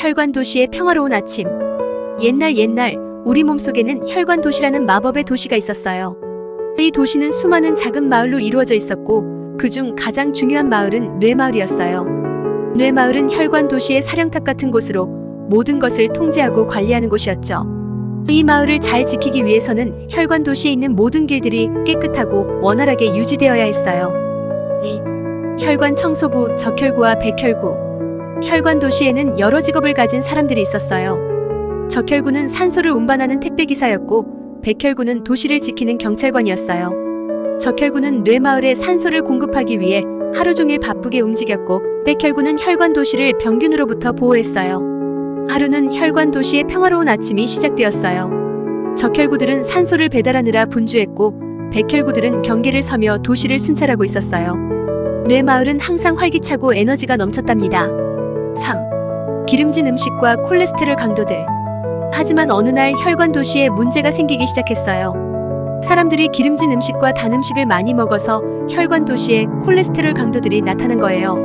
혈관 도시의 평화로운 아침. 옛날 우리 몸속에는 혈관 도시라는 마법의 도시가 있었어요. 이 도시는 수많은 작은 마을로 이루어져 있었고 그중 가장 중요한 마을은 뇌마을이었어요. 뇌마을은 혈관 도시의 사령탑 같은 곳으로 모든 것을 통제하고 관리하는 곳이었죠. 이 마을을 잘 지키기 위해서는 혈관 도시에 있는 모든 길들이 깨끗하고 원활하게 유지되어야 했어요. 혈관 청소부, 적혈구와 백혈구. 혈관 도시에는 여러 직업을 가진 사람들이 있었어요. 적혈구는 산소를 운반하는 택배기사였고 백혈구는 도시를 지키는 경찰관이었어요. 적혈구는 뇌마을에 산소를 공급하기 위해 하루 종일 바쁘게 움직였고 백혈구는 혈관 도시를 병균으로부터 보호했어요. 하루는 혈관 도시의 평화로운 아침이 시작되었어요. 적혈구들은 산소를 배달하느라 분주했고 백혈구들은 경계를 서며 도시를 순찰하고 있었어요. 뇌마을은 항상 활기차고 에너지가 넘쳤답니다. 3. 기름진 음식과 콜레스테롤 강도들. 하지만 어느 날 혈관 도시에 문제가 생기기 시작했어요. 사람들이 기름진 음식과 단 음식을 많이 먹어서 혈관 도시에 콜레스테롤 강도들이 나타난 거예요.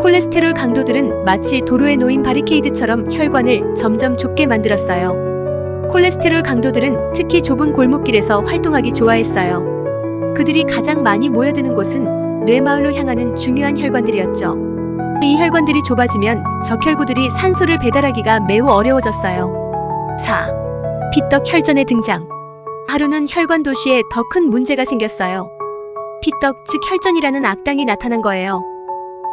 콜레스테롤 강도들은 마치 도로에 놓인 바리케이드처럼 혈관을 점점 좁게 만들었어요. 콜레스테롤 강도들은 특히 좁은 골목길에서 활동하기 좋아했어요. 그들이 가장 많이 모여드는 곳은 뇌마을로 향하는 중요한 혈관들이었죠. 이 혈관들이 좁아지면 적혈구들이 산소를 배달하기가 매우 어려워졌어요. 4. 피떡 혈전의 등장. 하루는 혈관 도시에 더 큰 문제가 생겼어요. 피떡, 즉 혈전이라는 악당이 나타난 거예요.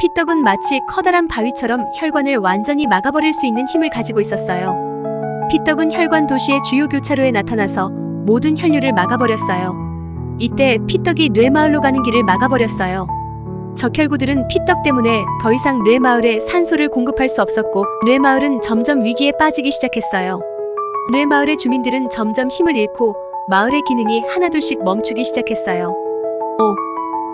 피떡은 마치 커다란 바위처럼 혈관을 완전히 막아버릴 수 있는 힘을 가지고 있었어요. 피떡은 혈관 도시의 주요 교차로에 나타나서 모든 혈류를 막아버렸어요. 이때 피떡이 뇌마을로 가는 길을 막아버렸어요. 적혈구들은 피떡 때문에 더 이상 뇌마을에 산소를 공급할 수 없었고 뇌마을은 점점 위기에 빠지기 시작했어요. 뇌마을의 주민들은 점점 힘을 잃고 마을의 기능이 하나둘씩 멈추기 시작했어요. 5.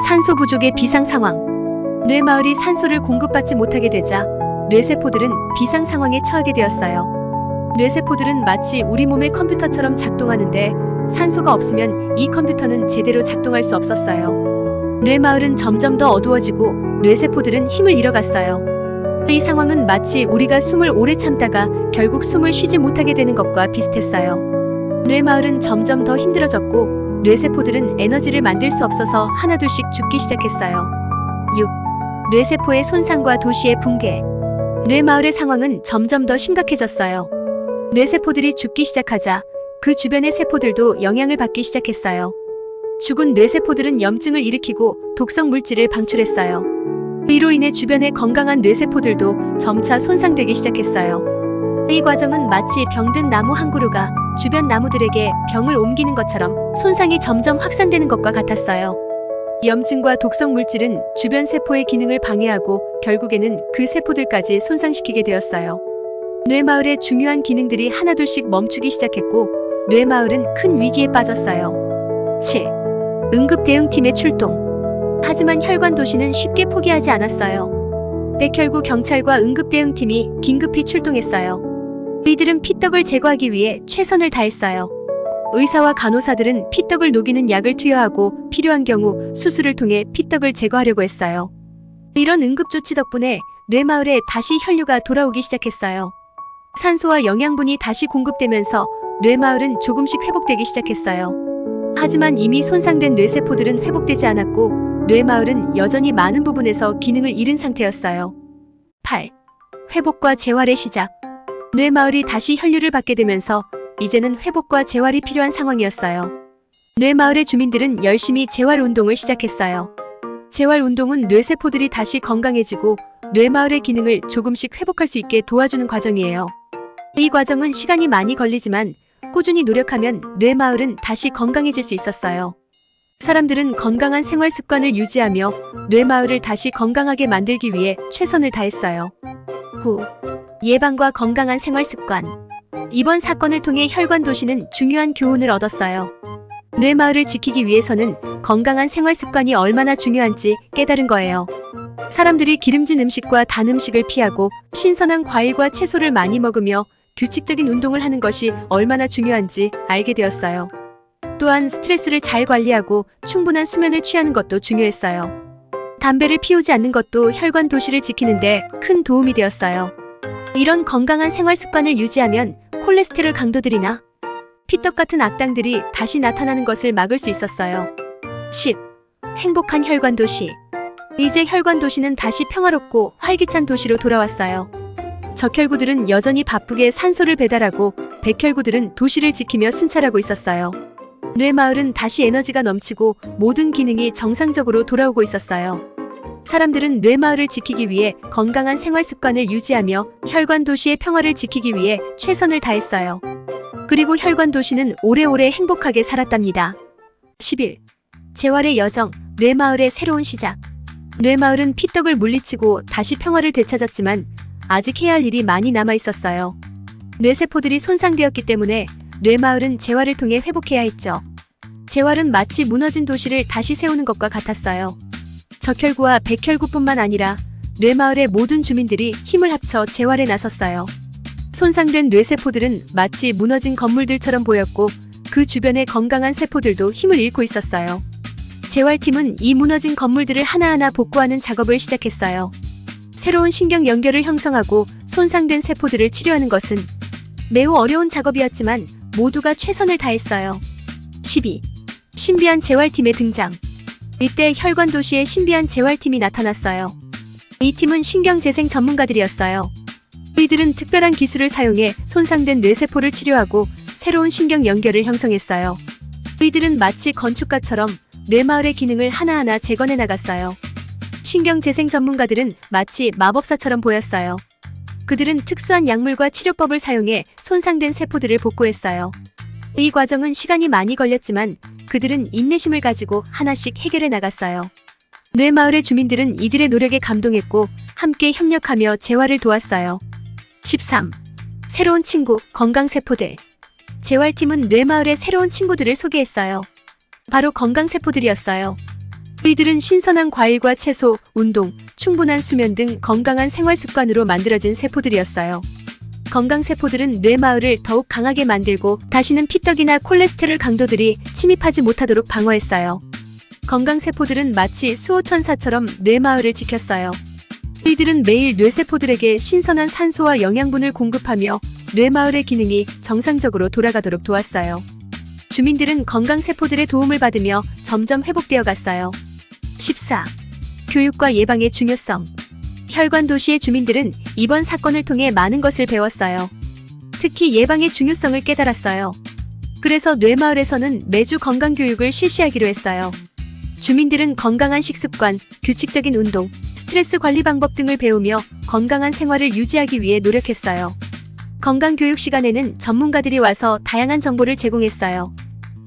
산소 부족의 비상 상황. 뇌마을이 산소를 공급받지 못하게 되자 뇌세포들은 비상 상황에 처하게 되었어요. 뇌세포들은 마치 우리 몸의 컴퓨터처럼 작동하는데 산소가 없으면 이 컴퓨터는 제대로 작동할 수 없었어요. 뇌마을은 점점 더 어두워지고 뇌세포들은 힘을 잃어갔어요. 이 상황은 마치 우리가 숨을 오래 참다가 결국 숨을 쉬지 못하게 되는 것과 비슷했어요. 뇌마을은 점점 더 힘들어졌고 뇌세포들은 에너지를 만들 수 없어서 하나둘씩 죽기 시작했어요. 6. 뇌세포의 손상과 도시의 붕괴. 뇌마을의 상황은 점점 더 심각해졌어요. 뇌세포들이 죽기 시작하자 그 주변의 세포들도 영향을 받기 시작했어요. 죽은 뇌세포들은 염증을 일으키고 독성 물질을 방출했어요. 이로 인해 주변의 건강한 뇌세포들도 점차 손상되기 시작했어요. 이 과정은 마치 병든 나무 한 그루가 주변 나무들에게 병을 옮기는 것처럼 손상이 점점 확산되는 것과 같았어요. 염증과 독성 물질은 주변 세포의 기능을 방해하고 결국에는 그 세포들까지 손상시키게 되었어요. 뇌마을의 중요한 기능들이 하나둘씩 멈추기 시작했고 뇌마을은 큰 위기에 빠졌어요. 7. 응급대응팀의 출동. 하지만 혈관 도시는 쉽게 포기하지 않았어요. 백혈구 경찰과 응급대응팀이 긴급히 출동했어요. 이들은 피떡을 제거하기 위해 최선을 다했어요. 의사와 간호사들은 피떡을 녹이는 약을 투여하고 필요한 경우 수술을 통해 피떡을 제거하려고 했어요. 이런 응급조치 덕분에 뇌마을에 다시 혈류가 돌아오기 시작했어요. 산소와 영양분이 다시 공급되면서 뇌마을은 조금씩 회복되기 시작했어요. 하지만 이미 손상된 뇌세포들은 회복되지 않았고 뇌마을은 여전히 많은 부분에서 기능을 잃은 상태였어요. 8. 회복과 재활의 시작. 뇌마을이 다시 혈류를 받게 되면서 이제는 회복과 재활이 필요한 상황이었어요. 뇌마을의 주민들은 열심히 재활운동을 시작했어요. 재활운동은 뇌세포들이 다시 건강해지고 뇌마을의 기능을 조금씩 회복할 수 있게 도와주는 과정이에요. 이 과정은 시간이 많이 걸리지만 꾸준히 노력하면 뇌마을은 다시 건강해질 수 있었어요. 사람들은 건강한 생활 습관을 유지하며 뇌마을을 다시 건강하게 만들기 위해 최선을 다했어요. 9. 예방과 건강한 생활 습관. 이번 사건을 통해 혈관 도시는 중요한 교훈을 얻었어요. 뇌마을을 지키기 위해서는 건강한 생활 습관이 얼마나 중요한지 깨달은 거예요. 사람들이 기름진 음식과 단 음식을 피하고 신선한 과일과 채소를 많이 먹으며 규칙적인 운동을 하는 것이 얼마나 중요한지 알게 되었어요. 또한 스트레스를 잘 관리하고 충분한 수면을 취하는 것도 중요했어요. 담배를 피우지 않는 것도 혈관 도시를 지키는 데 큰 도움이 되었어요. 이런 건강한 생활 습관을 유지하면 콜레스테롤 강도들이나 피떡 같은 악당들이 다시 나타나는 것을 막을 수 있었어요. 10. 행복한 혈관 도시. 이제 혈관 도시는 다시 평화롭고 활기찬 도시로 돌아왔어요. 적혈구들은 여전히 바쁘게 산소를 배달하고 백혈구들은 도시를 지키며 순찰하고 있었어요. 뇌마을은 다시 에너지가 넘치고 모든 기능이 정상적으로 돌아오고 있었어요. 사람들은 뇌마을을 지키기 위해 건강한 생활 습관을 유지하며 혈관 도시의 평화를 지키기 위해 최선을 다했어요. 그리고 혈관 도시는 오래오래 행복하게 살았답니다. 11. 재활의 여정, 뇌마을의 새로운 시작. 뇌마을은 피떡을 물리치고 다시 평화를 되찾았지만 아직 해야 할 일이 많이 남아 있었어요. 뇌세포들이 손상되었기 때문에 뇌마을은 재활을 통해 회복해야 했죠. 재활은 마치 무너진 도시를 다시 세우는 것과 같았어요. 적혈구와 백혈구뿐만 아니라 뇌마을의 모든 주민들이 힘을 합쳐 재활에 나섰어요. 손상된 뇌세포들은 마치 무너진 건물들처럼 보였고 그 주변의 건강한 세포들도 힘을 잃고 있었어요. 재활팀은 이 무너진 건물들을 하나하나 복구하는 작업을 시작했어요. 새로운 신경 연결을 형성하고 손상된 세포들을 치료하는 것은 매우 어려운 작업이었지만 모두가 최선을 다했어요. 12. 신비한 재활팀의 등장. 이때 혈관 도시에 신비한 재활팀이 나타났어요. 이 팀은 신경재생 전문가들이었어요. 이들은 특별한 기술을 사용해 손상된 뇌세포를 치료하고 새로운 신경 연결을 형성했어요. 이들은 마치 건축가처럼 뇌마을의 기능을 하나하나 재건해 나갔어요. 신경재생 전문가들은 마치 마법사처럼 보였어요. 그들은 특수한 약물과 치료법을 사용해 손상된 세포들을 복구했어요. 이 과정은 시간이 많이 걸렸지만 그들은 인내심을 가지고 하나씩 해결해 나갔어요. 뇌마을의 주민들은 이들의 노력에 감동했고 함께 협력하며 재활을 도왔어요. 13. 새로운 친구, 건강세포들. 재활팀은 뇌마을의 새로운 친구들을 소개했어요. 바로 건강세포들이었어요. 이들은 신선한 과일과 채소, 운동, 충분한 수면 등 건강한 생활 습관으로 만들어진 세포들이었어요. 건강세포들은 뇌마을을 더욱 강하게 만들고 다시는 피떡이나 콜레스테롤 강도들이 침입하지 못하도록 방어했어요. 건강세포들은 마치 수호천사처럼 뇌마을을 지켰어요. 이들은 매일 뇌세포들에게 신선한 산소와 영양분을 공급하며 뇌마을의 기능이 정상적으로 돌아가도록 도왔어요. 주민들은 건강세포들의 도움을 받으며 점점 회복되어 갔어요. 14. 교육과 예방의 중요성. 혈관 도시의 주민들은 이번 사건을 통해 많은 것을 배웠어요. 특히 예방의 중요성을 깨달았어요. 그래서 뇌마을에서는 매주 건강교육을 실시하기로 했어요. 주민들은 건강한 식습관, 규칙적인 운동, 스트레스 관리 방법 등을 배우며 건강한 생활을 유지하기 위해 노력했어요. 건강교육 시간에는 전문가들이 와서 다양한 정보를 제공했어요.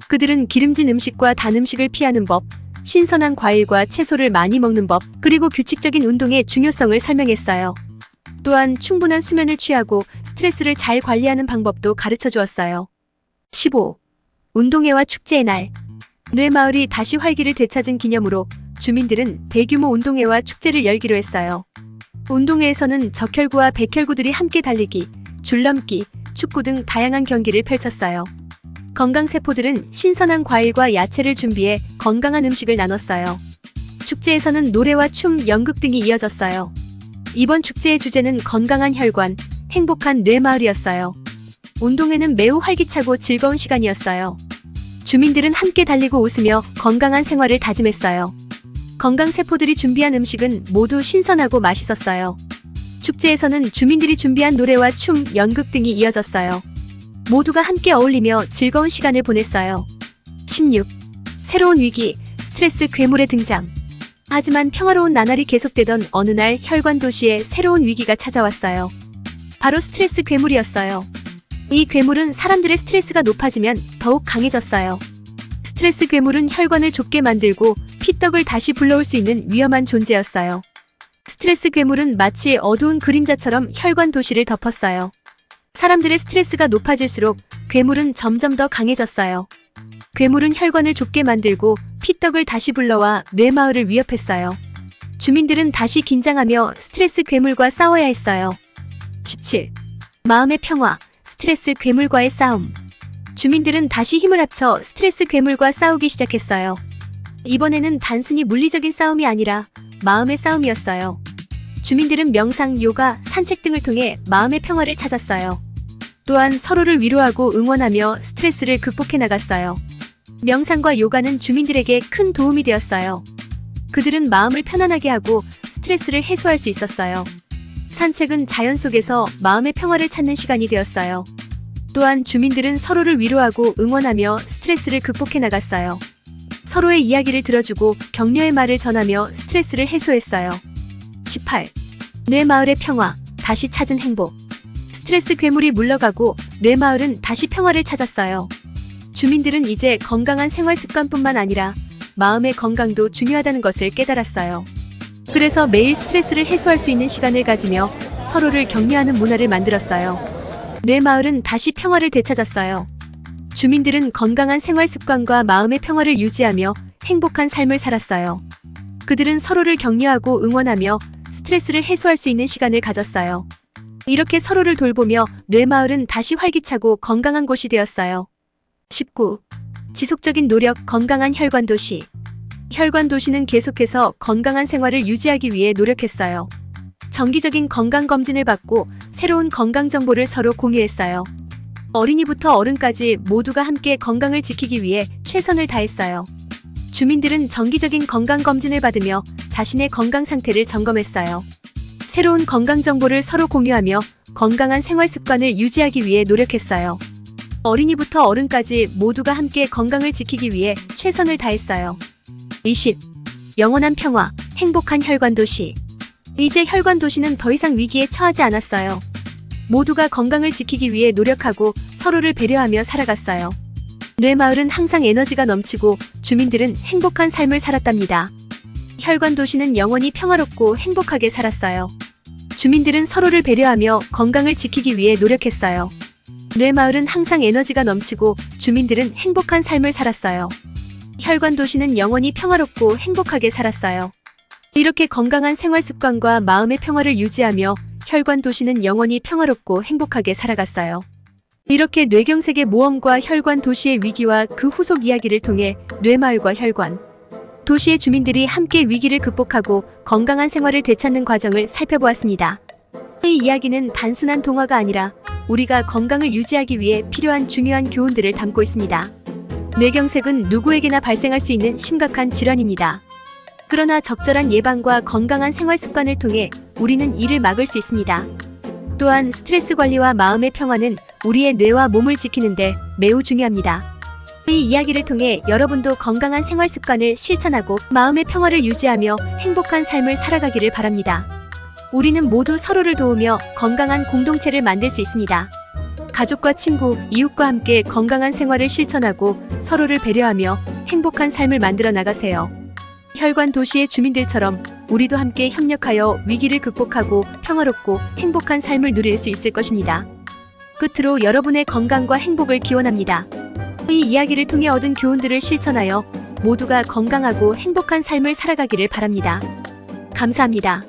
그들은 기름진 음식과 단 음식을 피하는 법, 신선한 과일과 채소를 많이 먹는 법, 그리고 규칙적인 운동의 중요성을 설명했어요. 또한 충분한 수면을 취하고 스트레스를 잘 관리하는 방법도 가르쳐 주었어요. 15. 운동회와 축제의 날. 뇌마을이 다시 활기를 되찾은 기념으로 주민들은 대규모 운동회와 축제를 열기로 했어요. 운동회에서는 적혈구와 백혈구들이 함께 달리기, 줄넘기, 축구 등 다양한 경기를 펼쳤어요. 건강세포들은 신선한 과일과 야채를 준비해 건강한 음식을 나눴어요. 축제에서는 노래와 춤, 연극 등이 이어졌어요. 이번 축제의 주제는 건강한 혈관, 행복한 뇌마을이었어요. 운동회는 매우 활기차고 즐거운 시간이었어요. 주민들은 함께 달리고 웃으며 건강한 생활을 다짐했어요. 건강세포들이 준비한 음식은 모두 신선하고 맛있었어요. 축제에서는 주민들이 준비한 노래와 춤, 연극 등이 이어졌어요. 모두가 함께 어울리며 즐거운 시간을 보냈어요. 16. 새로운 위기, 스트레스 괴물의 등장. 하지만 평화로운 나날이 계속되던 어느 날 혈관 도시에 새로운 위기가 찾아왔어요. 바로 스트레스 괴물이었어요. 이 괴물은 사람들의 스트레스가 높아지면 더욱 강해졌어요. 스트레스 괴물은 혈관을 좁게 만들고 피떡을 다시 불러올 수 있는 위험한 존재였어요. 스트레스 괴물은 마치 어두운 그림자처럼 혈관 도시를 덮었어요. 사람들의 스트레스가 높아질수록 괴물은 점점 더 강해졌어요. 괴물은 혈관을 좁게 만들고 피떡을 다시 불러와 뇌마을을 위협했어요. 주민들은 다시 긴장하며 스트레스 괴물과 싸워야 했어요. 17. 마음의 평화, 스트레스 괴물과의 싸움. 주민들은 다시 힘을 합쳐 스트레스 괴물과 싸우기 시작했어요. 이번에는 단순히 물리적인 싸움이 아니라 마음의 싸움이었어요. 주민들은 명상, 요가, 산책 등을 통해 마음의 평화를 찾았어요. 또한 서로를 위로하고 응원하며 스트레스를 극복해 나갔어요. 명상과 요가는 주민들에게 큰 도움이 되었어요. 그들은 마음을 편안하게 하고 스트레스를 해소할 수 있었어요. 산책은 자연 속에서 마음의 평화를 찾는 시간이 되었어요. 또한 주민들은 서로를 위로하고 응원하며 스트레스를 극복해 나갔어요. 서로의 이야기를 들어주고 격려의 말을 전하며 스트레스를 해소했어요. 18. 뇌마을의 평화, 다시 찾은 행복. 스트레스 괴물이 물러가고 뇌마을은 다시 평화를 찾았어요. 주민들은 이제 건강한 생활 습관뿐만 아니라 마음의 건강도 중요하다는 것을 깨달았어요. 그래서 매일 스트레스를 해소할 수 있는 시간을 가지며 서로를 격려하는 문화를 만들었어요. 뇌마을은 다시 평화를 되찾았어요. 주민들은 건강한 생활 습관과 마음의 평화를 유지하며 행복한 삶을 살았어요. 그들은 서로를 격려하고 응원하며 스트레스를 해소할 수 있는 시간을 가졌어요. 이렇게 서로를 돌보며 뇌마을은 다시 활기차고 건강한 곳이 되었어요. 19. 지속적인 노력, 건강한 혈관도시. 혈관도시는 계속해서 건강한 생활을 유지하기 위해 노력했어요. 정기적인 건강검진을 받고 새로운 건강 정보를 서로 공유했어요. 어린이부터 어른까지 모두가 함께 건강을 지키기 위해 최선을 다했어요. 주민들은 정기적인 건강검진을 받으며 자신의 건강 상태를 점검했어요. 새로운 건강 정보를 서로 공유하며 건강한 생활 습관을 유지하기 위해 노력했어요. 어린이부터 어른까지 모두가 함께 건강을 지키기 위해 최선을 다했어요. 20. 영원한 평화, 행복한 혈관도시. 이제 혈관도시는 더 이상 위기에 처하지 않았어요. 모두가 건강을 지키기 위해 노력하고 서로를 배려하며 살아갔어요. 뇌마을은 항상 에너지가 넘치고 주민들은 행복한 삶을 살았답니다. 혈관도시는 영원히 평화롭고 행복하게 살았어요. 주민들은 서로를 배려하며 건강을 지키기 위해 노력했어요. 뇌마을은 항상 에너지가 넘치고 주민들은 행복한 삶을 살았어요. 혈관도시는 영원히 평화롭고 행복하게 살았어요. 이렇게 건강한 생활 습관과 마음의 평화를 유지하며 혈관도시는 영원히 평화롭고 행복하게 살아갔어요. 이렇게 뇌경색의 모험과 혈관도시의 위기와 그 후속 이야기를 통해 뇌마을과 혈관 도시의 주민들이 함께 위기를 극복하고 건강한 생활을 되찾는 과정을 살펴보았습니다. 이 이야기는 단순한 동화가 아니라 우리가 건강을 유지하기 위해 필요한 중요한 교훈들을 담고 있습니다. 뇌경색은 누구에게나 발생할 수 있는 심각한 질환입니다. 그러나 적절한 예방과 건강한 생활 습관을 통해 우리는 이를 막을 수 있습니다. 또한 스트레스 관리와 마음의 평화는 우리의 뇌와 몸을 지키는데 매우 중요합니다. 이 이야기를 통해 여러분도 건강한 생활 습관을 실천하고 마음의 평화를 유지하며 행복한 삶을 살아가기를 바랍니다. 우리는 모두 서로를 도우며 건강한 공동체를 만들 수 있습니다. 가족과 친구, 이웃과 함께 건강한 생활을 실천하고 서로를 배려하며 행복한 삶을 만들어 나가세요. 혈관 도시의 주민들처럼 우리도 함께 협력하여 위기를 극복하고 평화롭고 행복한 삶을 누릴 수 있을 것입니다. 끝으로 여러분의 건강과 행복을 기원합니다. 이 이야기를 통해 얻은 교훈들을 실천하여 모두가 건강하고 행복한 삶을 살아가기를 바랍니다. 감사합니다.